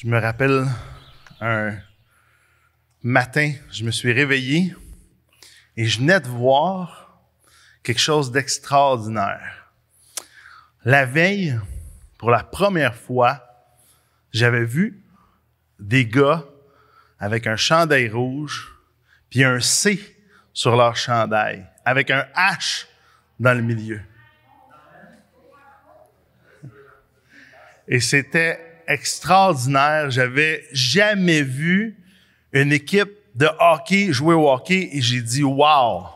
Je me rappelle un matin, je me suis réveillé et je venais de voir quelque chose d'extraordinaire. La veille, pour la première fois, j'avais vu des gars avec un chandail rouge puis un C sur leur chandail, avec un H dans le milieu. Et c'était extraordinaire. J'avais jamais vu une équipe de hockey jouer au hockey et j'ai dit « Wow!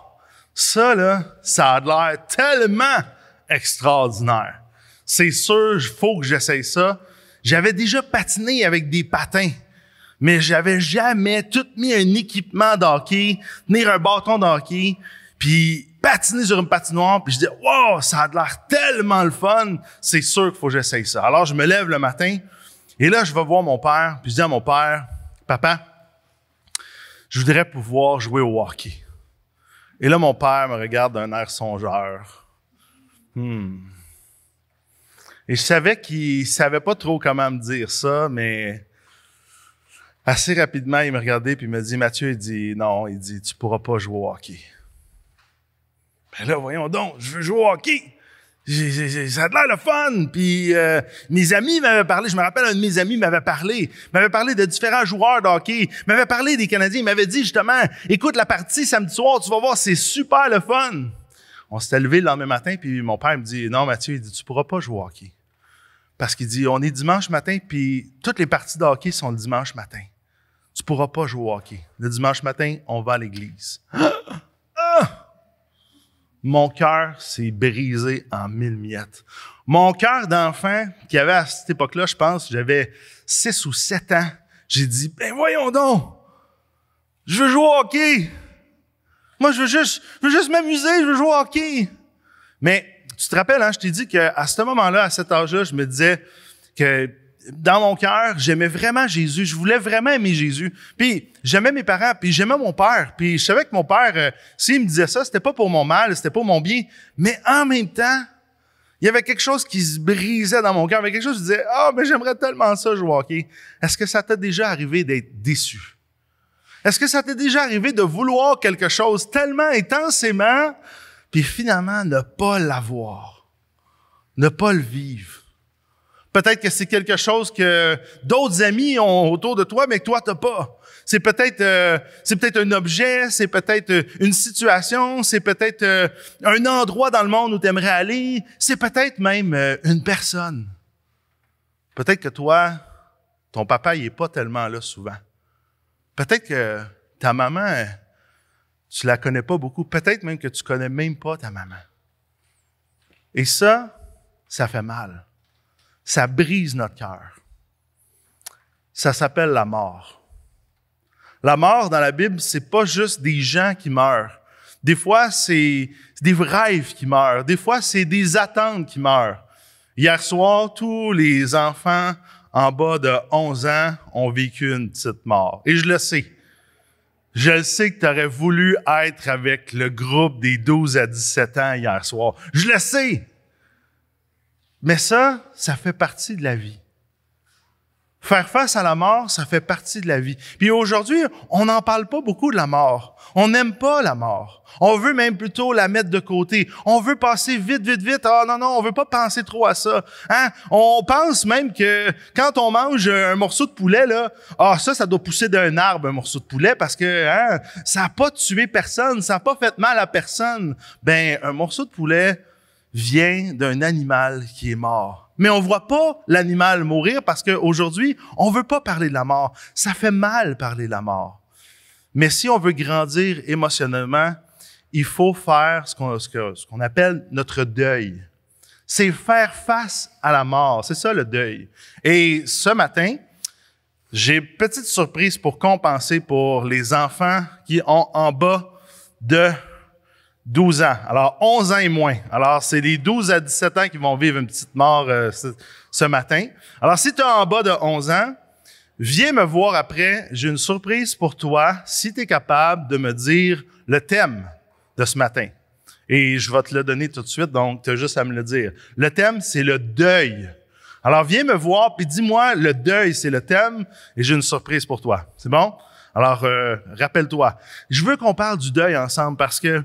Ça, là, ça a l'air tellement extraordinaire. C'est sûr, il faut que j'essaye ça. » J'avais déjà patiné avec des patins, mais j'avais jamais tout mis un équipement de hockey, tenir un bâton de hockey, puis patiner sur une patinoire, puis je dis « Wow! Ça a l'air tellement le fun! C'est sûr qu'il faut que j'essaye ça. » Alors, je me lève le matin, et là, je vais voir mon père, puis je dis à mon père, « Papa, je voudrais pouvoir jouer au hockey. » Et là, mon père me regarde d'un air songeur. Et je savais qu'il savait pas trop comment me dire ça, mais assez rapidement, il me regardait puis il me dit, « Mathieu, il dit, non, il dit, tu pourras pas jouer au hockey. » Ben là, voyons donc, je veux jouer au hockey. Ça a l'air le fun. Puis mes amis m'avaient parlé, je me rappelle, un de mes amis m'avait parlé de différents joueurs de hockey, m'avait parlé des Canadiens, il m'avait dit justement, écoute la partie samedi soir, tu vas voir, c'est super le fun. On s'était levé le lendemain matin, puis mon père me dit, non Mathieu, il dit, tu pourras pas jouer au hockey. Parce qu'il dit, on est dimanche matin, puis toutes les parties de hockey sont le dimanche matin. Tu pourras pas jouer au hockey. Le dimanche matin, on va à l'église. Mon cœur s'est brisé en 1000 miettes. Mon cœur d'enfant, qui avait à cette époque-là, je pense, j'avais 6 ou 7 ans, j'ai dit, ben voyons donc, je veux jouer au hockey. Moi, je veux juste m'amuser, je veux jouer au hockey. Mais tu te rappelles, hein, je t'ai dit qu'à ce moment-là, à cet âge-là, je me disais que dans mon cœur, j'aimais vraiment Jésus. Je voulais vraiment aimer Jésus. Puis j'aimais mes parents, puis j'aimais mon père. Puis je savais que mon père, s'il me disait ça, c'était pas pour mon mal, c'était pour mon bien. Mais en même temps, il y avait quelque chose qui se brisait dans mon cœur. Il y avait quelque chose qui disait, « Ah, mais j'aimerais tellement ça jouer au hockey. » Est-ce que ça t'est déjà arrivé d'être déçu? Est-ce que ça t'est déjà arrivé de vouloir quelque chose tellement intensément, puis finalement ne pas l'avoir, ne pas le vivre? Peut-être que c'est quelque chose que d'autres amis ont autour de toi, mais que toi, t'as pas. C'est peut-être un objet, c'est peut-être une situation, c'est peut-être un endroit dans le monde où tu aimerais aller, c'est peut-être même une personne. Peut-être que toi, ton papa, il est pas tellement là souvent. Peut-être que ta maman, tu la connais pas beaucoup. Peut-être même que tu connais même pas ta maman. Et ça fait mal. Ça brise notre cœur. Ça s'appelle la mort. La mort, dans la Bible, c'est pas juste des gens qui meurent. Des fois, c'est des rêves qui meurent. Des fois, c'est des attentes qui meurent. Hier soir, tous les enfants en bas de 11 ans ont vécu une petite mort. Et je le sais. Je le sais que tu aurais voulu être avec le groupe des 12 à 17 ans hier soir. Je le sais. Mais ça fait partie de la vie. Faire face à la mort, ça fait partie de la vie. Puis aujourd'hui, on n'en parle pas beaucoup de la mort. On n'aime pas la mort. On veut même plutôt la mettre de côté. On veut passer vite. Ah non, on veut pas penser trop à ça. Hein? On pense même que quand on mange un morceau de poulet, là, ça doit pousser d'un arbre, un morceau de poulet, parce que ça n'a pas tué personne, ça n'a pas fait mal à personne. Ben, un morceau de poulet vient d'un animal qui est mort. Mais on voit pas l'animal mourir parce qu'aujourd'hui, on veut pas parler de la mort. Ça fait mal parler de la mort. Mais si on veut grandir émotionnellement, il faut faire ce qu'on appelle notre deuil. C'est faire face à la mort. C'est ça le deuil. Et ce matin, j'ai une petite surprise pour compenser pour les enfants qui ont en bas de 12 ans. Alors, 11 ans et moins. Alors, c'est les 12 à 17 ans qui vont vivre une petite mort ce matin. Alors, si tu es en bas de 11 ans, viens me voir après. J'ai une surprise pour toi si tu es capable de me dire le thème de ce matin. Et je vais te le donner tout de suite, donc tu as juste à me le dire. Le thème, c'est le deuil. Alors, viens me voir, puis dis-moi, le deuil, c'est le thème, et j'ai une surprise pour toi. C'est bon? Alors, rappelle-toi. Je veux qu'on parle du deuil ensemble parce que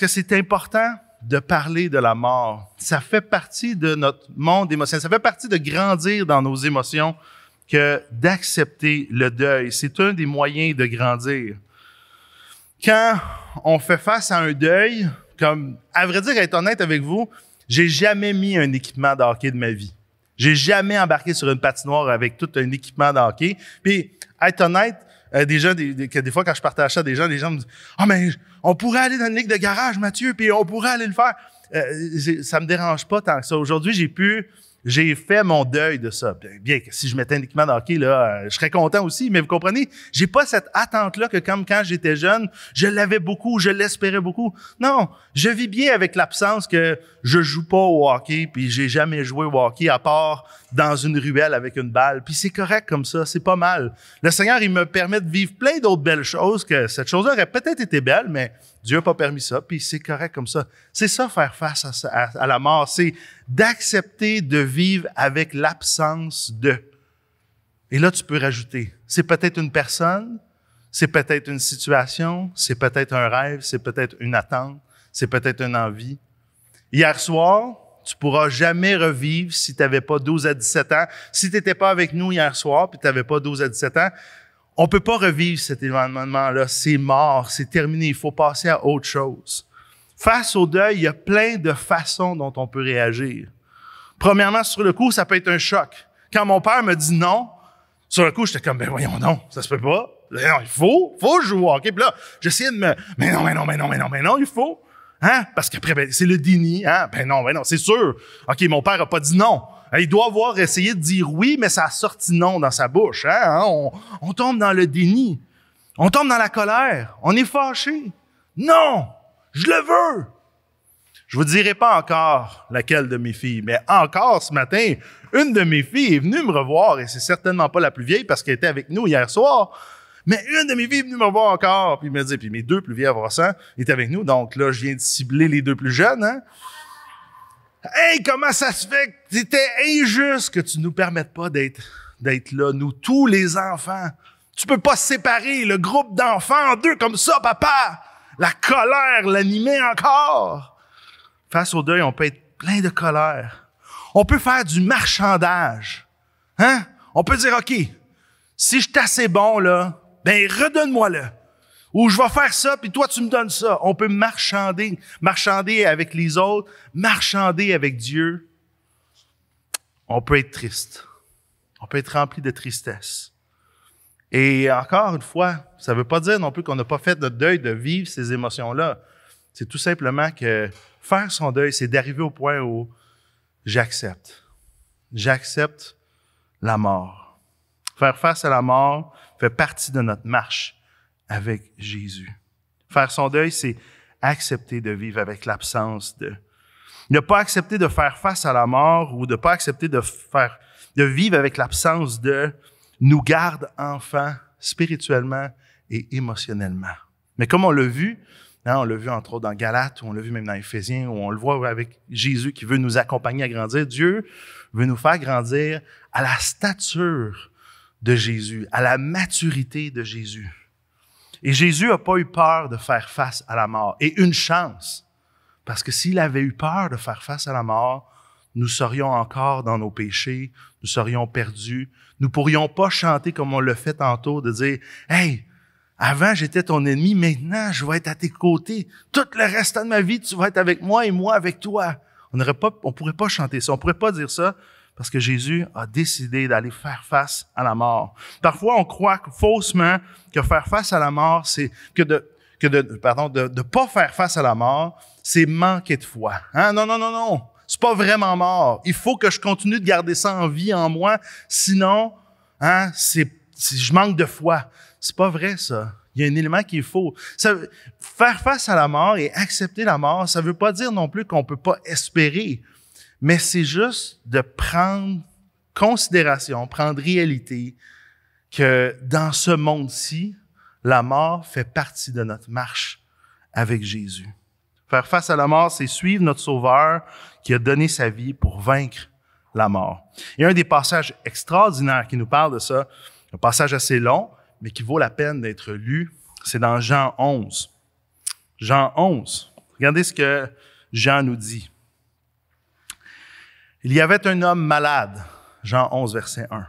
c'est important de parler de la mort. Ça fait partie de notre monde émotionnel. Ça fait partie de grandir dans nos émotions que d'accepter le deuil. C'est un des moyens de grandir. Quand on fait face à un deuil, comme, à vrai dire, être honnête avec vous, j'ai jamais mis un équipement de hockey de ma vie. J'ai jamais embarqué sur une patinoire avec tout un équipement de hockey. Puis, être honnête, des fois, quand je partage ça, les gens me disent « Ah, mais on pourrait aller dans une ligue de garage, Mathieu, puis on pourrait aller le faire. » Ça me dérange pas tant que ça. Aujourd'hui, j'ai fait mon deuil de ça. Bien que si je mettais un équipement de hockey, là, je serais content aussi, mais vous comprenez, j'ai pas cette attente-là que comme quand j'étais jeune, je l'avais beaucoup, je l'espérais beaucoup. Non, je vis bien avec l'absence que je joue pas au hockey, puis j'ai jamais joué au hockey à part dans une ruelle avec une balle. Puis c'est correct comme ça, c'est pas mal. Le Seigneur, il me permet de vivre plein d'autres belles choses que cette chose-là aurait peut-être été belle, mais Dieu n'a pas permis ça, puis c'est correct comme ça. C'est ça, faire face à la mort, c'est d'accepter de vivre avec l'absence de. Et là, tu peux rajouter, c'est peut-être une personne, c'est peut-être une situation, c'est peut-être un rêve, c'est peut-être une attente, c'est peut-être une envie. Hier soir, tu pourras jamais revivre si tu n'avais pas 12 à 17 ans. Si tu n'étais pas avec nous hier soir, puis tu n'avais pas 12 à 17 ans, on peut pas revivre cet événement-là. C'est mort, c'est terminé. Il faut passer à autre chose. Face au deuil, il y a plein de façons dont on peut réagir. Premièrement, sur le coup, ça peut être un choc. Quand mon père me dit non, sur le coup, j'étais comme, ben voyons non, ça se peut pas. Non, il faut jouer au hockey. Puis là, j'essayais de mais non, il faut. Hein? Parce qu'après, ben, c'est le déni. Hein? Ben non, c'est sûr. OK, mon père a pas dit non. Il doit avoir essayé de dire oui, mais ça a sorti non dans sa bouche. Hein? On tombe dans le déni. On tombe dans la colère. On est fâché. Non! Je le veux! Je vous dirai pas encore laquelle de mes filles, mais encore ce matin, une de mes filles est venue me revoir, et c'est certainement pas la plus vieille parce qu'elle était avec nous hier soir, mais une de mes filles est venue me revoir encore, puis me dit, puis mes deux plus vieilles avancants étaient avec nous, donc là, je viens de cibler les deux plus jeunes, hein? Hey, comment ça se fait que c'était injuste que tu nous permettes pas d'être là, nous, tous les enfants. Tu peux pas séparer le groupe d'enfants en deux comme ça, papa. La colère l'animait encore. Face au deuil, on peut être plein de colère. On peut faire du marchandage. Hein? On peut dire, OK, si je suis assez bon, là, ben, redonne-moi-le. Ou je vais faire ça, puis toi, tu me donnes ça. On peut marchander avec les autres, marchander avec Dieu. On peut être triste. On peut être rempli de tristesse. Et encore une fois, ça ne veut pas dire non plus qu'on n'a pas fait notre deuil de vivre ces émotions-là. C'est tout simplement que faire son deuil, c'est d'arriver au point où j'accepte. J'accepte la mort. Faire face à la mort fait partie de notre marche avec Jésus. Faire son deuil, c'est accepter de vivre avec l'absence de. Ne pas accepter de faire face à la mort ou de pas accepter de vivre avec l'absence de nous garde enfants spirituellement et émotionnellement. Mais comme on l'a vu, hein, on l'a vu entre autres dans Galates, ou on l'a vu même dans Éphésiens, où on le voit avec Jésus qui veut nous accompagner à grandir. Dieu veut nous faire grandir à la stature de Jésus, à la maturité de Jésus. Et Jésus n'a pas eu peur de faire face à la mort. Et une chance, parce que s'il avait eu peur de faire face à la mort, nous serions encore dans nos péchés, nous serions perdus. Nous pourrions pas chanter comme on le fait tantôt, de dire « Hey, avant j'étais ton ennemi, maintenant je vais être à tes côtés. Tout le restant de ma vie, tu vas être avec moi et moi avec toi. » On pourrait pas chanter ça, on pourrait pas dire ça, parce que Jésus a décidé d'aller faire face à la mort. Parfois, on croit faussement que faire face à la mort, c'est de pas faire face à la mort, c'est manquer de foi. Hein? Non. C'est pas vraiment mort. Il faut que je continue de garder ça en vie en moi, sinon, hein, je manque de foi. C'est pas vrai, ça. Il y a un élément qui est faux. Faire face à la mort et accepter la mort, ça veut pas dire non plus qu'on peut pas espérer. Mais c'est juste de prendre considération, prendre réalité que dans ce monde-ci, la mort fait partie de notre marche avec Jésus. Faire face à la mort, c'est suivre notre Sauveur qui a donné sa vie pour vaincre la mort. Il y a un des passages extraordinaires qui nous parle de ça, un passage assez long, mais qui vaut la peine d'être lu. C'est dans Jean 11. Jean 11. Regardez ce que Jean nous dit. Il y avait un homme malade. Jean 11, verset 1.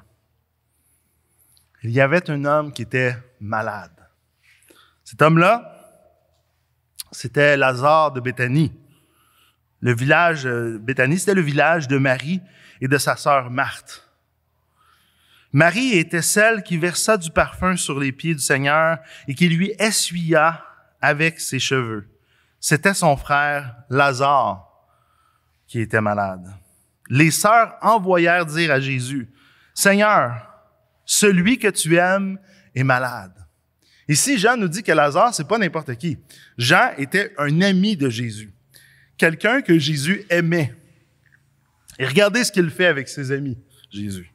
Il y avait un homme qui était malade. Cet homme-là, c'était Lazare de Béthanie. Le village Béthanie, c'était le village de Marie et de sa sœur Marthe. Marie était celle qui versa du parfum sur les pieds du Seigneur et qui lui essuya avec ses cheveux. C'était son frère Lazare qui était malade. Les sœurs envoyèrent dire à Jésus, « Seigneur, celui que tu aimes est malade. » Ici, Jean nous dit que Lazare, c'est pas n'importe qui. Jean était un ami de Jésus, quelqu'un que Jésus aimait. Et regardez ce qu'il fait avec ses amis, Jésus.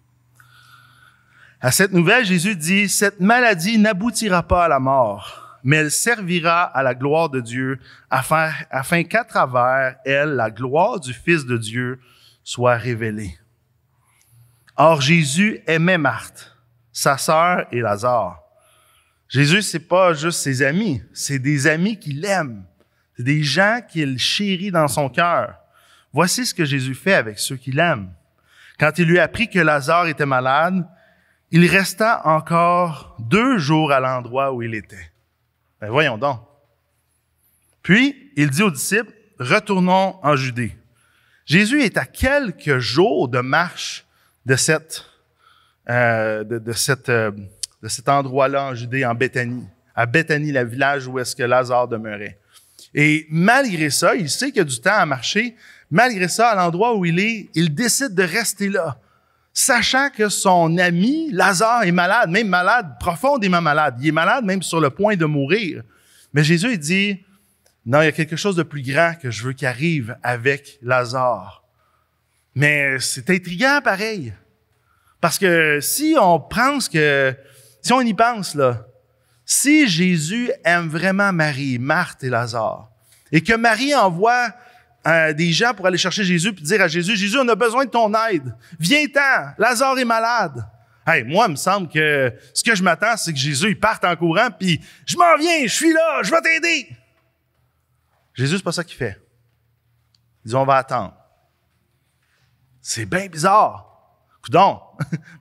À cette nouvelle, Jésus dit, « Cette maladie n'aboutira pas à la mort, mais elle servira à la gloire de Dieu, afin qu'à travers elle, la gloire du Fils de Dieu soit révélée. » Or, Jésus aimait Marthe, sa sœur et Lazare. Jésus, c'est pas juste ses amis, c'est des amis qu'il aime. C'est des gens qu'il chérit dans son cœur. Voici ce que Jésus fait avec ceux qu'il aime. Quand il lui apprit que Lazare était malade, il resta encore 2 jours à l'endroit où il était. Ben voyons donc. Puis, il dit aux disciples, « Retournons en Judée. » Jésus est à quelques jours de marche de cet endroit-là en Judée, en Béthanie. À Béthanie, le village où est-ce que Lazare demeurait. Et malgré ça, il sait qu'il y a du temps à marcher. Malgré ça, à l'endroit où il est, il décide de rester là, sachant que son ami Lazare est malade, même malade, profondément malade. Il est malade, même sur le point de mourir. Mais Jésus, il dit, non, il y a quelque chose de plus grand que je veux qu'il arrive avec Lazare. Mais c'est intriguant pareil. Parce que si on y pense, là, si Jésus aime vraiment Marie, Marthe et Lazare, et que Marie envoie des gens pour aller chercher Jésus puis dire à Jésus, « Jésus, on a besoin de ton aide. Viens-t'en, Lazare est malade. » Hey, moi, il me semble que ce que je m'attends, c'est que Jésus il parte en courant puis « Je m'en viens, je suis là, je vais t'aider. » Jésus, c'est pas ça qu'il fait. Il dit, on va attendre. C'est bien bizarre. Coudon.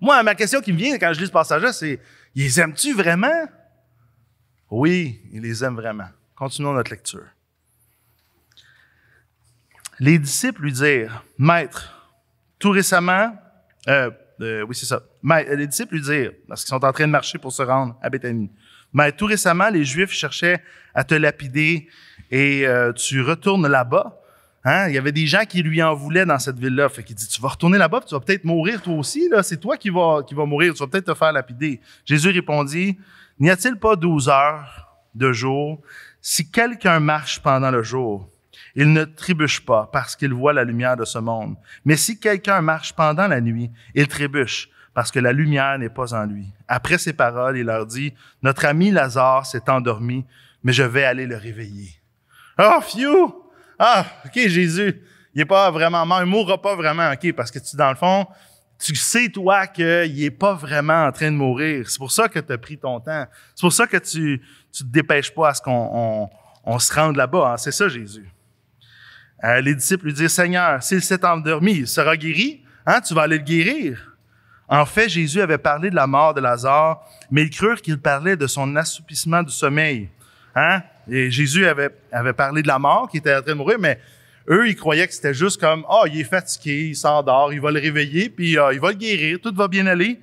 Moi, ma question qui me vient quand je lis ce passage-là, c'est, ils les aimes-tu vraiment? Oui, ils les aiment vraiment. Continuons notre lecture. Les disciples lui dirent, « Maître, tout récemment, oui, c'est ça. Les disciples lui dirent, parce qu'ils sont en train de marcher pour se rendre à Béthanie, « Maître, tout récemment, les Juifs cherchaient à te lapider et tu retournes là-bas. » Hein? Il y avait des gens qui lui en voulaient dans cette ville-là. Fait qu'il dit, tu vas retourner là-bas, puis tu vas peut-être mourir toi aussi. Là. C'est toi qui vas mourir. Tu vas peut-être te faire lapider. Jésus répondit, n'y a-t-il pas 12 heures de jour? Si quelqu'un marche pendant le jour, il ne trébuche pas parce qu'il voit la lumière de ce monde. Mais si quelqu'un marche pendant la nuit, il trébuche parce que la lumière n'est pas en lui. Après ces paroles, il leur dit, notre ami Lazare s'est endormi, mais je vais aller le réveiller. Oh, phew! Ah, OK, Jésus, il est pas vraiment mort, il mourra pas vraiment, OK, parce que dans le fond, tu sais, toi, qu'il est pas vraiment en train de mourir. C'est pour ça que tu as pris ton temps. C'est pour ça que tu te dépêches pas à ce qu'on se rende là-bas. Hein. C'est ça, Jésus. Les disciples lui disent, Seigneur, s'il s'est endormi, il sera guéri. Hein, tu vas aller le guérir. En fait, Jésus avait parlé de la mort de Lazare, mais ils crurent qu'il parlait de son assoupissement du sommeil. Hein? Et Jésus avait parlé de la mort, qui était en train de mourir, mais eux, ils croyaient que c'était juste comme, il est fatigué, il s'endort, il va le réveiller, puis il va le guérir, tout va bien aller.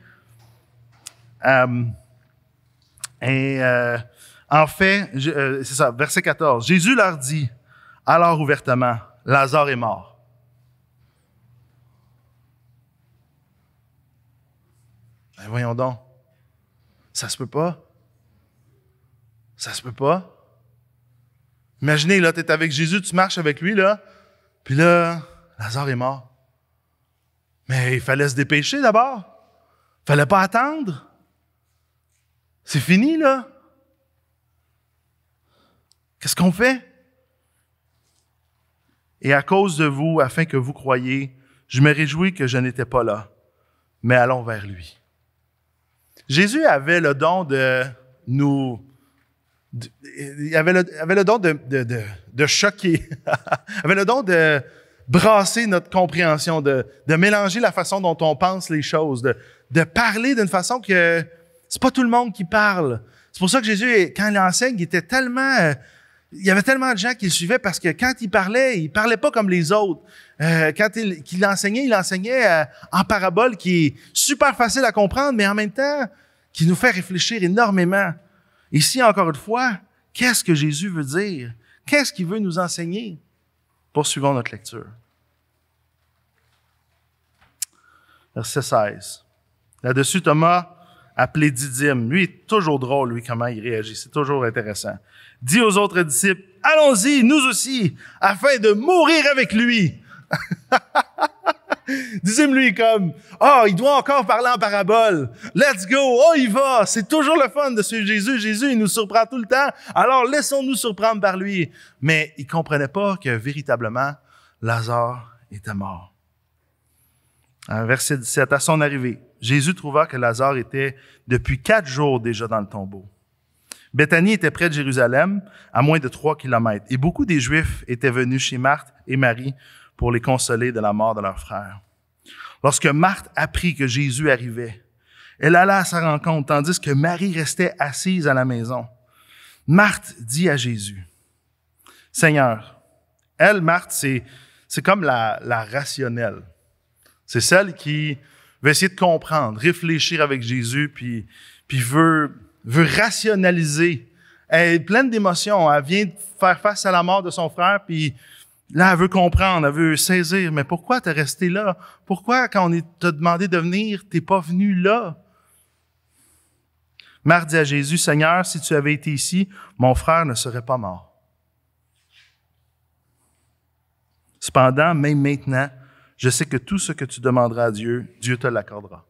En fait, c'est ça, verset 14. Jésus leur dit, alors ouvertement, Lazare est mort. Ben voyons donc. Ça se peut pas. Ça se peut pas. Imaginez, là, tu es avec Jésus, tu marches avec lui, là, puis là, Lazare est mort. Mais il fallait se dépêcher d'abord. Il fallait pas attendre. C'est fini, là. Qu'est-ce qu'on fait? Et à cause de vous, afin que vous croyiez, je me réjouis que je n'étais pas là, mais allons vers lui. Jésus avait le don de nous... Il avait le don de choquer, avait le don de brasser notre compréhension, de mélanger la façon dont on pense les choses, de parler d'une façon que c'est pas tout le monde qui parle. C'est pour ça que Jésus, quand il enseigne, il était tellement... il y avait tellement de gens qui le suivaient parce que quand il parlait pas comme les autres. Quand il enseignait en parabole qui est super facile à comprendre, mais en même temps, qui nous fait réfléchir énormément. Ici, encore une fois, qu'est-ce que Jésus veut dire? Qu'est-ce qu'il veut nous enseigner? Poursuivons notre lecture. Verset 16. Là-dessus, Thomas, appelé Didyme, lui est toujours drôle, lui, comment il réagit. C'est toujours intéressant. Dit aux autres disciples, « Allons-y, nous aussi, afin de mourir avec lui. » Didyme, lui, comme, « Oh, il doit encore parler en parabole. Let's go. Oh, il va. » C'est toujours le fun de suivre Jésus. Jésus, il nous surprend tout le temps. Alors, laissons-nous surprendre par lui. Mais il comprenait pas que, véritablement, Lazare était mort. Verset 17. À son arrivée, Jésus trouva que Lazare était depuis 4 jours déjà dans le tombeau. Béthanie était près de Jérusalem, à moins de 3 kilomètres, et beaucoup des Juifs étaient venus chez Marthe et Marie pour les consoler de la mort de leur frère. Lorsque Marthe apprit que Jésus arrivait, elle alla à sa rencontre, tandis que Marie restait assise à la maison. Marthe dit à Jésus, « Seigneur, » elle, Marthe, c'est comme la rationnelle. C'est celle qui veut essayer de comprendre, réfléchir avec Jésus, puis veut rationaliser. Elle est pleine d'émotions. Elle vient de faire face à la mort de son frère, puis là, elle veut comprendre, elle veut saisir. Mais pourquoi t'es resté là? Pourquoi, quand on t'a demandé de venir, t'es pas venu là? Marthe dit à Jésus, « Seigneur, si tu avais été ici, mon frère ne serait pas mort. Cependant, même maintenant, je sais que tout ce que tu demanderas à Dieu, Dieu te l'accordera. »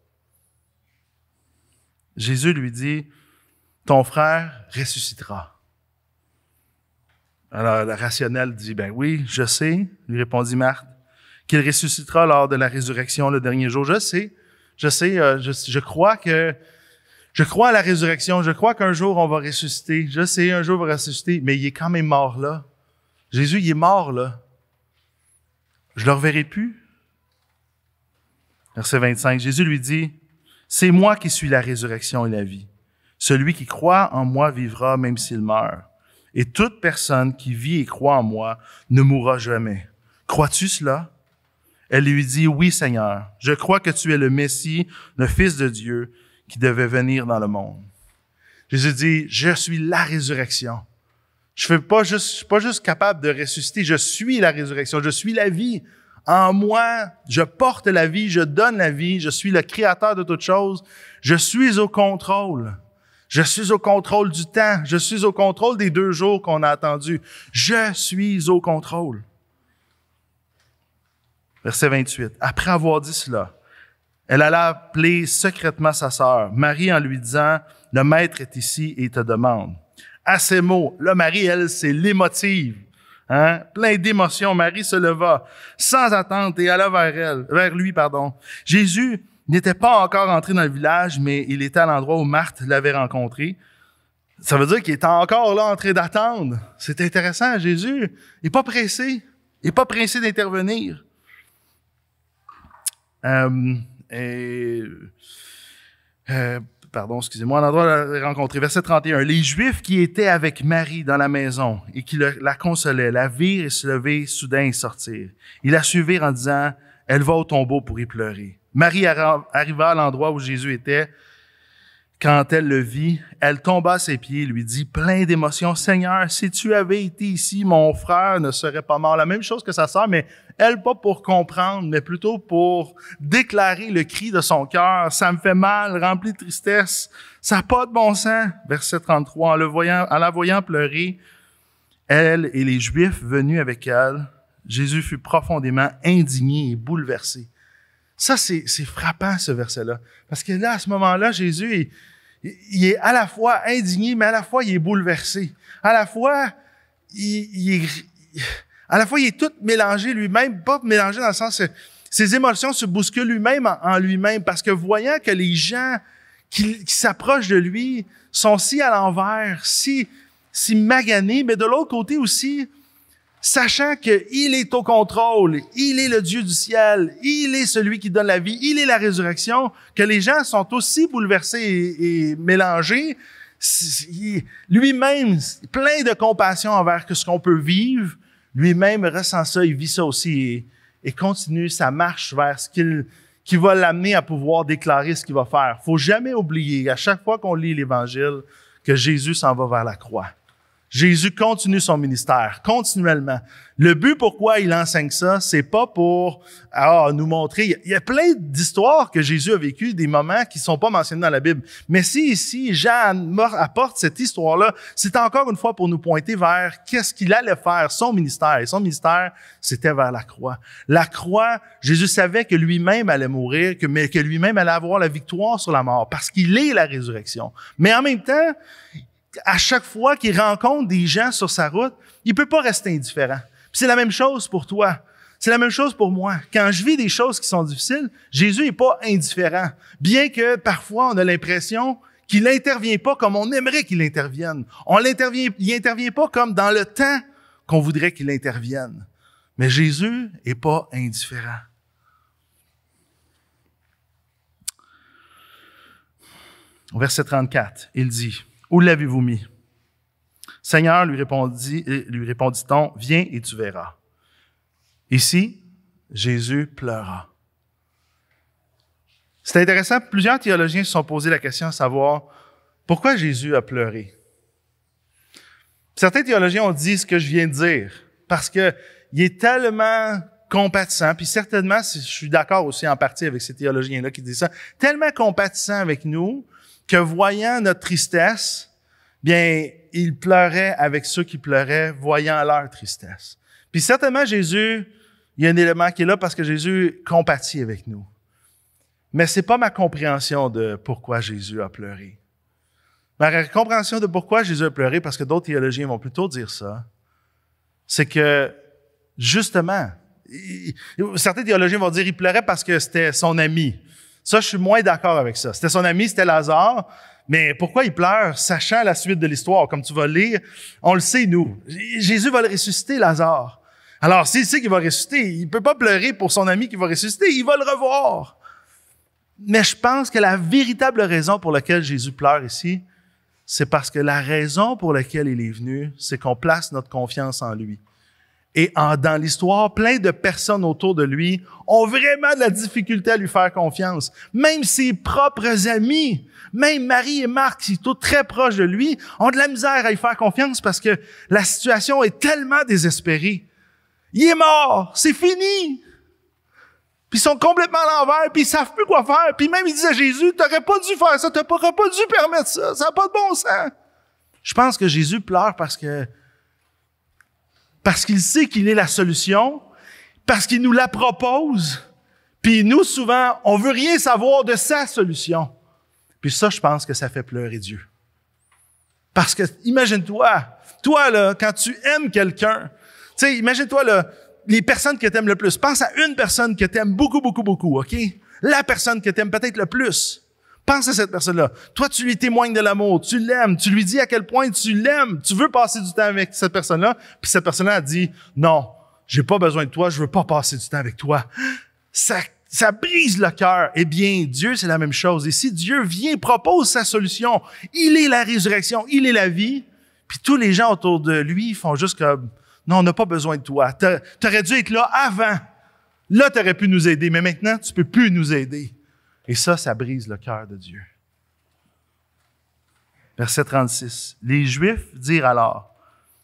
Jésus lui dit, « Ton frère ressuscitera. » Alors, la rationnelle dit, « Ben oui, je sais, » lui répondit Marthe, « qu'il ressuscitera lors de la résurrection le dernier jour. Je sais, je crois à la résurrection, je crois qu'un jour on va ressusciter. Je sais, un jour on va ressusciter, mais il est quand même mort là. Jésus, il est mort là. Je le reverrai plus. » Verset 25, Jésus lui dit, « C'est moi qui suis la résurrection et la vie. Celui qui croit en moi vivra même s'il meurt. Et toute personne qui vit et croit en moi ne mourra jamais. Crois-tu cela? » Elle lui dit, « Oui, Seigneur, je crois que tu es le Messie, le Fils de Dieu, qui devait venir dans le monde. » Jésus dit, « Je suis la résurrection. Je suis pas juste capable de ressusciter, je suis la résurrection, je suis la vie. En moi, je porte la vie, je donne la vie, je suis le créateur de toutes choses. Je suis au contrôle. Je suis au contrôle du temps. Je suis au contrôle des 2 jours qu'on a attendus. Je suis au contrôle. » Verset 28. Après avoir dit cela, elle alla appeler secrètement sa sœur, Marie, en lui disant, « Le maître est ici et te demande. » À ces mots, là, Marie, elle, c'est l'émotive. Hein? Plein d'émotions, Marie se leva, sans attente, et alla vers lui. Jésus n'était pas encore entré dans le village, mais il était à l'endroit où Marthe l'avait rencontré. Ça veut dire qu'il était encore là en train d'attendre. C'est intéressant, Jésus. Il n'est pas pressé. Il n'est pas pressé d'intervenir. Excusez-moi, à l'endroit où elle l'a rencontré. Verset 31. Les Juifs qui étaient avec Marie dans la maison et qui la consolaient, la virent et se lever soudain et sortir. Ils la suivirent en disant, « Elle va au tombeau pour y pleurer. » Marie arriva à l'endroit où Jésus était. Quand elle le vit, elle tomba à ses pieds et lui dit, plein d'émotion, « Seigneur, si tu avais été ici, mon frère ne serait pas mort. » La même chose que sa sœur, mais elle pas pour comprendre, mais plutôt pour déclarer le cri de son cœur. « Ça me fait mal, rempli de tristesse. Ça n'a pas de bon sens. » Verset 33, en la voyant pleurer, elle et les Juifs venus avec elle, Jésus fut profondément indigné et bouleversé. Ça, c'est frappant, ce verset-là. Parce que là, à ce moment-là, Jésus, il est à la fois indigné, mais à la fois, il est bouleversé. À la fois, il est tout mélangé lui-même, pas mélangé dans le sens, Ses émotions se bousculent lui-même en lui-même parce que voyant que les gens qui s'approchent de lui sont si à l'envers, si maganés, mais de l'autre côté aussi, sachant qu'il est au contrôle, il est le Dieu du ciel, il est celui qui donne la vie, il est la résurrection, que les gens sont aussi bouleversés et mélangés, lui-même, plein de compassion envers ce qu'on peut vivre, lui-même ressent ça, il vit ça aussi et continue sa marche vers ce qui va l'amener à pouvoir déclarer ce qu'il va faire. Faut jamais oublier, à chaque fois qu'on lit l'Évangile, que Jésus s'en va vers la croix. Jésus continue son ministère, continuellement. Le but pourquoi il enseigne ça, c'est pas pour nous montrer. Il y a plein d'histoires que Jésus a vécues, des moments qui sont pas mentionnés dans la Bible. Mais si ici, Jean apporte cette histoire-là, c'est encore une fois pour nous pointer vers qu'est-ce qu'il allait faire, son ministère. Et son ministère, c'était vers la croix. La croix, Jésus savait que lui-même allait mourir, mais que lui-même allait avoir la victoire sur la mort, parce qu'il est la résurrection. Mais en même temps, à chaque fois qu'il rencontre des gens sur sa route, il peut pas rester indifférent. Puis c'est la même chose pour toi. C'est la même chose pour moi. Quand je vis des choses qui sont difficiles, Jésus est pas indifférent. Bien que parfois on a l'impression qu'il n'intervient pas comme on aimerait qu'il intervienne. Il intervient pas comme dans le temps qu'on voudrait qu'il intervienne. Mais Jésus est pas indifférent. Au verset 34, il dit: où l'avez-vous mis? Seigneur, lui répondit-on, viens et tu verras. Ici, Jésus pleura. C'est intéressant, plusieurs théologiens se sont posé la question à savoir pourquoi Jésus a pleuré. Certains théologiens ont dit ce que je viens de dire, parce que il est tellement compatissant, puis certainement, je suis d'accord aussi en partie avec ces théologiens-là qui disent ça, tellement compatissant avec nous, que voyant notre tristesse, bien, il pleurait avec ceux qui pleuraient, voyant leur tristesse. Puis certainement, Jésus, il y a un élément qui est là parce que Jésus compatit avec nous. Mais c'est pas ma compréhension de pourquoi Jésus a pleuré. Ma compréhension de pourquoi Jésus a pleuré, parce que d'autres théologiens vont plutôt dire ça, c'est que, justement, certains théologiens vont dire qu'il pleurait parce que c'était son ami. Ça, je suis moins d'accord avec ça. C'était son ami, c'était Lazare. Mais pourquoi il pleure, sachant la suite de l'histoire? Comme tu vas lire, on le sait, nous. Jésus va le ressusciter, Lazare. Alors, s'il sait qu'il va ressusciter, il peut pas pleurer pour son ami qui va ressusciter, il va le revoir. Mais je pense que la véritable raison pour laquelle Jésus pleure ici, c'est parce que la raison pour laquelle il est venu, c'est qu'on place notre confiance en lui. Et dans l'histoire, plein de personnes autour de lui ont vraiment de la difficulté à lui faire confiance. Même ses propres amis, même Marie et Marc, qui sont très proches de lui, ont de la misère à lui faire confiance parce que la situation est tellement désespérée. Il est mort, c'est fini. Puis ils sont complètement à l'envers, puis ils savent plus quoi faire. Puis même ils disent à Jésus, t'aurais pas dû faire ça, t'aurais pas dû permettre ça, ça n'a pas de bon sens. Je pense que Jésus pleure parce qu'il sait qu'il est la solution, parce qu'il nous la propose, puis nous, souvent, on veut rien savoir de sa solution. Puis ça, je pense que ça fait pleurer Dieu. Parce que, imagine-toi, toi, là, quand tu aimes quelqu'un, tu sais, imagine-toi, là, les personnes que tu aimes le plus. Pense à une personne que tu aimes beaucoup, beaucoup, beaucoup, OK? La personne que tu aimes peut-être le plus. Pense à cette personne-là. Toi, tu lui témoignes de l'amour, tu l'aimes, tu lui dis à quel point tu l'aimes, tu veux passer du temps avec cette personne-là, puis cette personne-là a dit « Non, j'ai pas besoin de toi, je veux pas passer du temps avec toi. » Ça brise le cœur. Eh bien, Dieu, c'est la même chose. Et si Dieu vient, propose sa solution, il est la résurrection, il est la vie, puis tous les gens autour de lui font juste comme « Non, on n'a pas besoin de toi. T'aurais dû être là avant. Là, t'aurais pu nous aider, mais maintenant, tu peux plus nous aider. » Et ça brise le cœur de Dieu. Verset 36. Les Juifs dirent alors,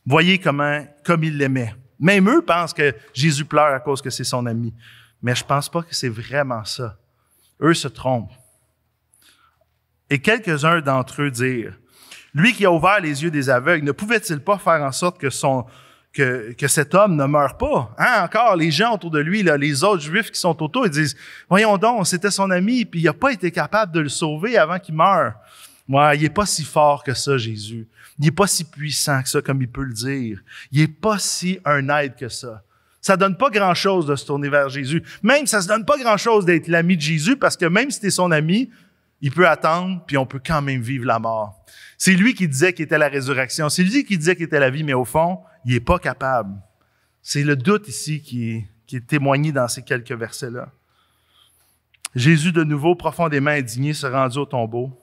voyez comme il l'aimait. Même eux pensent que Jésus pleure à cause que c'est son ami. Mais je pense pas que c'est vraiment ça. Eux se trompent. Et quelques-uns d'entre eux dirent, lui qui a ouvert les yeux des aveugles, ne pouvait-il pas faire en sorte que cet homme ne meure pas. Hein? Encore, les gens autour de lui, là, les autres Juifs qui sont autour, ils disent, voyons donc, c'était son ami, puis il n'a pas été capable de le sauver avant qu'il meure. Ouais, il n'est pas si fort que ça, Jésus. Il n'est pas si puissant que ça, comme il peut le dire. Il n'est pas si un aide que ça. Ça donne pas grand-chose de se tourner vers Jésus. Même, ça se donne pas grand-chose d'être l'ami de Jésus parce que même si tu es son ami, il peut attendre puis on peut quand même vivre la mort. C'est lui qui disait qu'il était la résurrection. C'est lui qui disait qu'il était la vie, mais au fond, il est pas capable. C'est le doute ici qui est témoigné dans ces quelques versets-là. Jésus, de nouveau, profondément indigné, se rendit au tombeau.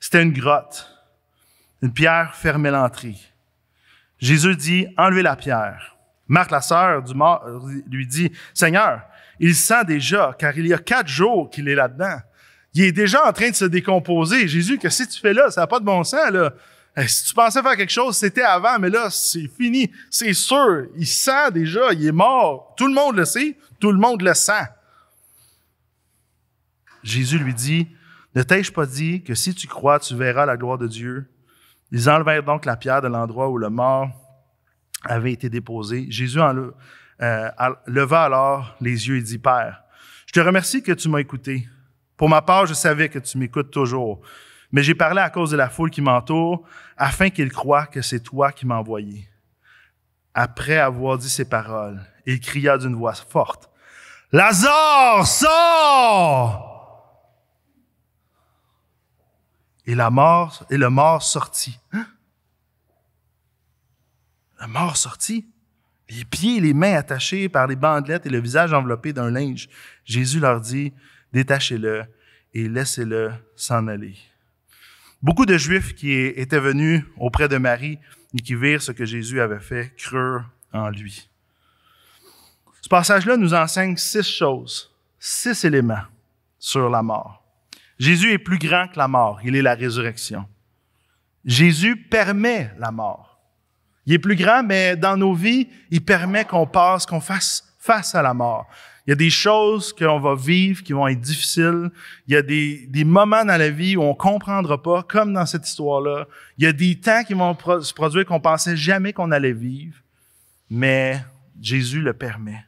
C'était une grotte. Une pierre fermait l'entrée. Jésus dit, enlevez la pierre. Marthe, la sœur du mort, lui dit, Seigneur, il sent déjà, car il y a 4 jours qu'il est là-dedans. Il est déjà en train de se décomposer. Jésus, qu'est-ce que tu fais là? Ça n'a pas de bon sens, là. Si tu pensais faire quelque chose, c'était avant, mais là, c'est fini. C'est sûr. Il sent déjà, il est mort. Tout le monde le sait, tout le monde le sent. Jésus lui dit, ne t'ai-je pas dit que si tu crois, tu verras la gloire de Dieu? Ils enlevèrent donc la pierre de l'endroit où le mort avait été déposé. Jésus leva alors les yeux et dit, Père, je te remercie que tu m'as écouté. Pour ma part, je savais que tu m'écoutes toujours. Mais j'ai parlé à cause de la foule qui m'entoure, afin qu'ils croient que c'est toi qui m'as envoyé. Après avoir dit ces paroles, il cria d'une voix forte, Lazare, sors! Et le mort sortit. Hein? Le mort sortit. Les pieds et les mains attachés par les bandelettes et le visage enveloppé d'un linge. Jésus leur dit, détachez-le et laissez-le s'en aller. Beaucoup de Juifs qui étaient venus auprès de Marie et qui virent ce que Jésus avait fait, crurent en lui. Ce passage-là nous enseigne 6 choses, 6 éléments sur la mort. Jésus est plus grand que la mort, il est la résurrection. Jésus permet la mort. Il est plus grand, mais dans nos vies, il permet qu'on fasse face à la mort. Il y a des choses qu'on va vivre qui vont être difficiles. Il y a des moments dans la vie où on comprendra pas, comme dans cette histoire-là. Il y a des temps qui vont se produire qu'on pensait jamais qu'on allait vivre. Mais Jésus le permet.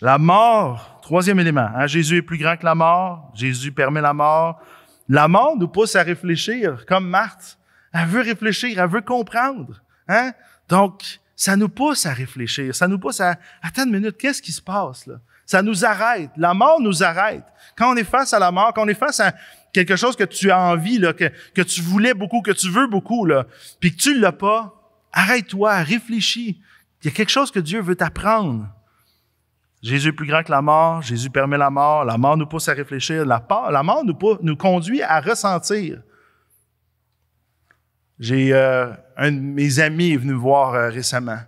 La mort, 3e élément. Hein? Jésus est plus grand que la mort. Jésus permet la mort. La mort nous pousse à réfléchir, comme Marthe. Elle veut réfléchir, elle veut comprendre. Hein? Donc, ça nous pousse à réfléchir. Ça nous pousse à... Attends une minute, qu'est-ce qui se passe là? Ça nous arrête. La mort nous arrête. Quand on est face à la mort, quand on est face à quelque chose que tu as envie, là, que tu voulais beaucoup, que tu veux beaucoup, là, puis que tu l'as pas, arrête-toi, réfléchis. Il y a quelque chose que Dieu veut t'apprendre. Jésus est plus grand que la mort. Jésus permet la mort. La mort nous pousse à réfléchir. La mort nous conduit à ressentir. J'ai un de mes amis est venu me voir récemment.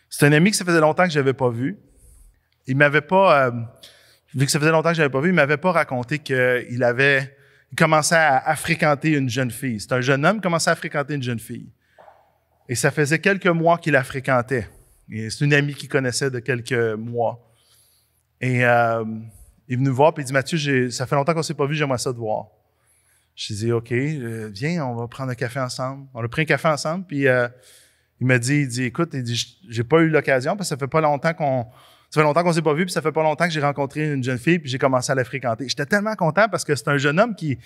C'est un ami que ça faisait longtemps que je n'avais pas vu. Il m'avait pas, vu que ça faisait longtemps que je n'avais pas vu, il m'avait pas raconté qu'il commençait à fréquenter une jeune fille. C'est un jeune homme qui commençait à fréquenter une jeune fille. Et ça faisait quelques mois qu'il la fréquentait. Et c'est une amie qu'il connaissait de quelques mois. Et il est venu me voir et il dit, Mathieu, ça fait longtemps qu'on ne s'est pas vu, j'aimerais ça te voir. Je lui ai dit, OK, viens, on va prendre un café ensemble. On a pris un café ensemble, puis il m'a dit, écoute, il dit, j'ai pas eu l'occasion parce que ça fait longtemps qu'on s'est pas vu, puis ça fait pas longtemps que j'ai rencontré une jeune fille, puis j'ai commencé à la fréquenter. J'étais tellement content parce que c'est un jeune homme qui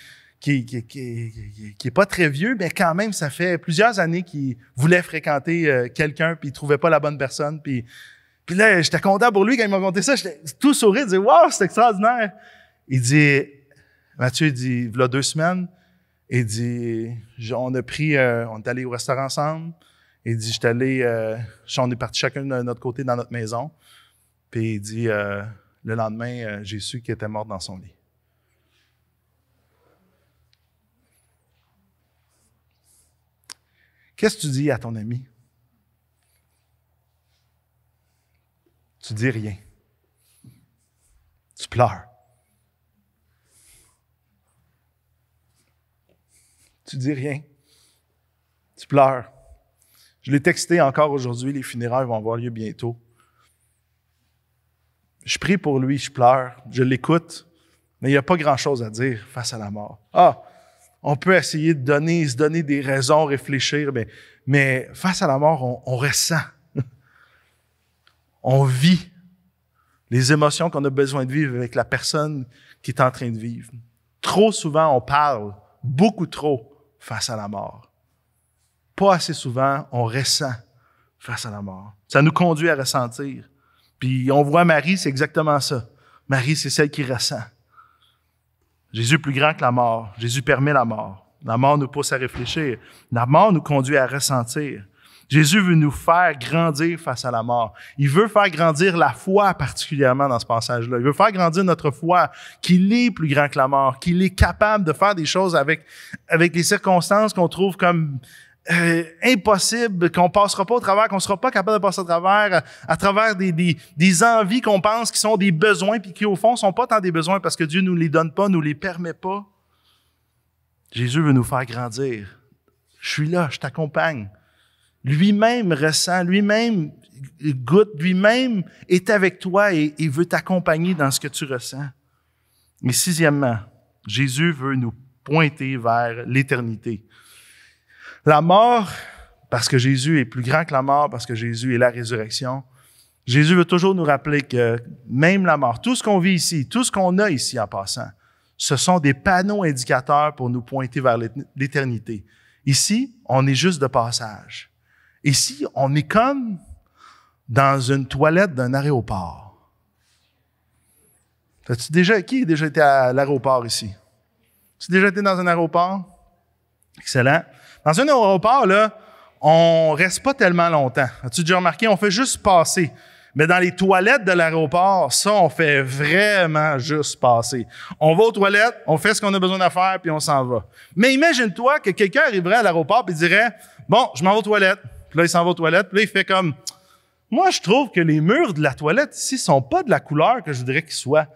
est pas très vieux, mais quand même, ça fait plusieurs années qu'il voulait fréquenter quelqu'un, puis il trouvait pas la bonne personne, puis là, j'étais content pour lui quand il m'a raconté ça. J'étais tout sourire, je disais, wow, c'est extraordinaire. Il dit, Mathieu, il dit, il y a 2 semaines, il dit, on est allé au restaurant ensemble. Il dit, on est partis chacun de notre côté dans notre maison. Puis il dit, le lendemain, j'ai su qu'il était mort dans son lit. Qu'est-ce que tu dis à ton ami? Tu dis rien. Tu pleures. Tu dis rien. Tu pleures. Je l'ai texté encore aujourd'hui, les funérailles vont avoir lieu bientôt. Je prie pour lui, je pleure, je l'écoute, mais il n'y a pas grand-chose à dire face à la mort. On peut essayer de se donner des raisons, réfléchir, mais face à la mort, on ressent. On vit les émotions qu'on a besoin de vivre avec la personne qui est en train de vivre. Trop souvent, on parle, beaucoup trop, face à la mort. Pas assez souvent, on ressent face à la mort. Ça nous conduit à ressentir. Puis on voit Marie, c'est exactement ça. Marie, c'est celle qui ressent. Jésus est plus grand que la mort. Jésus permet la mort. La mort nous pousse à réfléchir. La mort nous conduit à ressentir. Jésus veut nous faire grandir face à la mort. Il veut faire grandir la foi particulièrement dans ce passage-là. Il veut faire grandir notre foi, qu'il est plus grand que la mort, qu'il est capable de faire des choses avec les circonstances qu'on trouve comme impossibles, qu'on passera pas au travers, qu'on sera pas capable de passer à travers des envies qu'on pense qui sont des besoins puis qui au fond sont pas tant des besoins parce que Dieu nous les donne pas, nous les permet pas. Jésus veut nous faire grandir. Je suis là, je t'accompagne. Lui-même ressent, lui-même goûte, lui-même est avec toi et veut t'accompagner dans ce que tu ressens. Mais sixièmement, Jésus veut nous pointer vers l'éternité. La mort, parce que Jésus est plus grand que la mort, parce que Jésus est la résurrection, Jésus veut toujours nous rappeler que même la mort, tout ce qu'on vit ici, tout ce qu'on a ici en passant, ce sont des panneaux indicateurs pour nous pointer vers l'éternité. Ici, on est juste de passage. Ici, on est comme dans une toilette d'un aéroport. Qui a déjà été à l'aéroport ici? Tu as déjà été dans un aéroport? Excellent. Dans un aéroport, là, on reste pas tellement longtemps. As-tu déjà remarqué? On fait juste passer. Mais dans les toilettes de l'aéroport, ça, on fait vraiment juste passer. On va aux toilettes, on fait ce qu'on a besoin de faire, puis on s'en va. Mais imagine-toi que quelqu'un arriverait à l'aéroport et dirait « Bon, je m'en vais aux toilettes. » Puis là, il s'en va aux toilettes, puis là, il fait comme « Moi, je trouve que les murs de la toilette ici sont pas de la couleur que je voudrais qu'ils soient.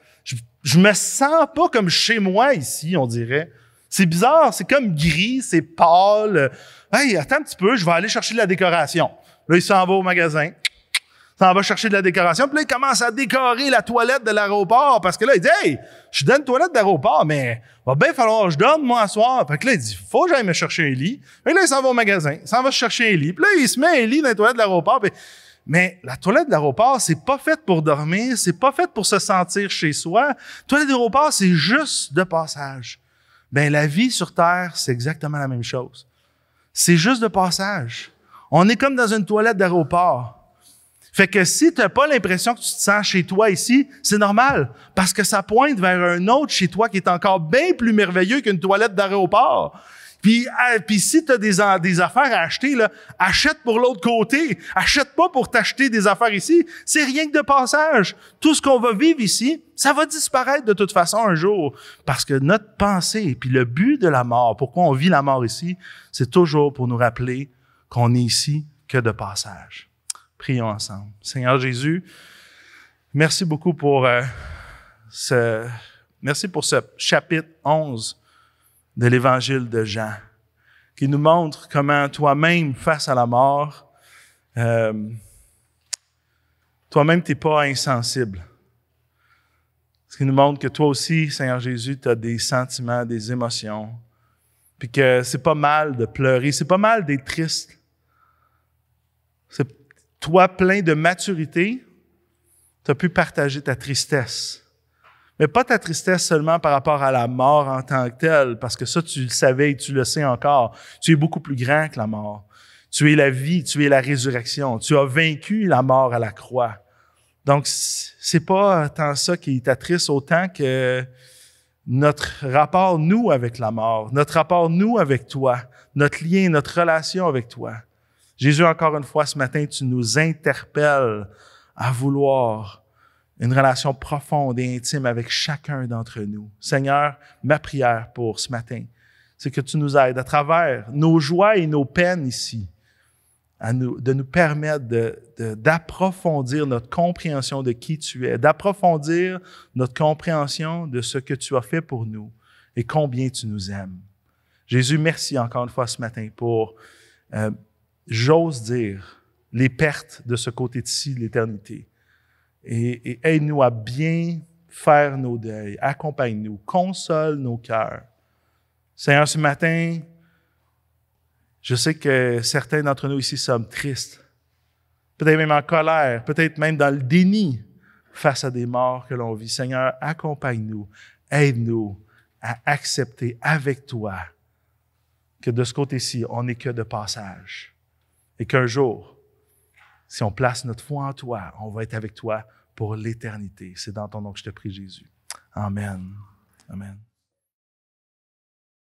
Je me sens pas comme chez moi ici, on dirait. C'est bizarre, c'est comme gris, c'est pâle. Hey, attends un petit peu, je vais aller chercher de la décoration. » Là, il s'en va au magasin. Ça va chercher de la décoration. Puis là, il commence à décorer la toilette de l'aéroport parce que là, il dit « Hey, je suis dans une toilette d'aéroport, mais va bien falloir que je dorme, moi, à soir. » Fait que là, il dit « Faut que j'aille me chercher un lit. » Fait que là, il s'en va au magasin. Il s'en va se chercher un lit. Puis là, il se met un lit dans la toilette de l'aéroport. Mais la toilette de l'aéroport, c'est pas faite pour dormir. C'est pas faite pour se sentir chez soi. La toilette d'aéroport, c'est juste de passage. Ben, la vie sur Terre, c'est exactement la même chose. C'est juste de passage. On est comme dans une toilette d'aéroport. Fait que si tu n'as pas l'impression que tu te sens chez toi ici, c'est normal, parce que ça pointe vers un autre chez toi qui est encore bien plus merveilleux qu'une toilette d'aéroport. Puis si tu as des affaires à acheter, là, achète pour l'autre côté. Achète pas pour t'acheter des affaires ici. C'est rien que de passage. Tout ce qu'on va vivre ici, ça va disparaître de toute façon un jour. Parce que notre pensée, puis le but de la mort, pourquoi on vit la mort ici, c'est toujours pour nous rappeler qu'on est ici que de passage. Prions ensemble. Seigneur Jésus, merci beaucoup pour ce chapitre 11 de l'Évangile de Jean, qui nous montre comment toi-même, face à la mort, toi-même, tu n'es pas insensible. Ce qui nous montre que toi aussi, Seigneur Jésus, tu as des sentiments, des émotions, puis que c'est pas mal de pleurer, c'est pas mal d'être triste. C'est toi, plein de maturité, tu as pu partager ta tristesse. Mais pas ta tristesse seulement par rapport à la mort en tant que telle, parce que ça, tu le savais et tu le sais encore. Tu es beaucoup plus grand que la mort. Tu es la vie, tu es la résurrection. Tu as vaincu la mort à la croix. Donc, c'est pas tant ça qui t'attriste autant que notre rapport, nous, avec la mort, notre rapport, nous, avec toi, notre lien, notre relation avec toi. Jésus, encore une fois, ce matin, tu nous interpelles à vouloir une relation profonde et intime avec chacun d'entre nous. Seigneur, ma prière pour ce matin, c'est que tu nous aides à travers nos joies et nos peines ici, de nous permettre d'approfondir notre compréhension de qui tu es, d'approfondir notre compréhension de ce que tu as fait pour nous et combien tu nous aimes. Jésus, merci encore une fois ce matin pour j'ose dire, les pertes de ce côté-ci de l'éternité. Et aide-nous à bien faire nos deuils. Accompagne-nous, console nos cœurs. Seigneur, ce matin, je sais que certains d'entre nous ici sommes tristes, peut-être même en colère, peut-être même dans le déni face à des morts que l'on vit. Seigneur, accompagne-nous, aide-nous à accepter avec toi que de ce côté-ci, on n'est que de passage. Et qu'un jour, Si on place notre foi en toi, on va être avec toi pour l'éternité. C'est dans ton nom que je te prie, Jésus. Amen. Amen.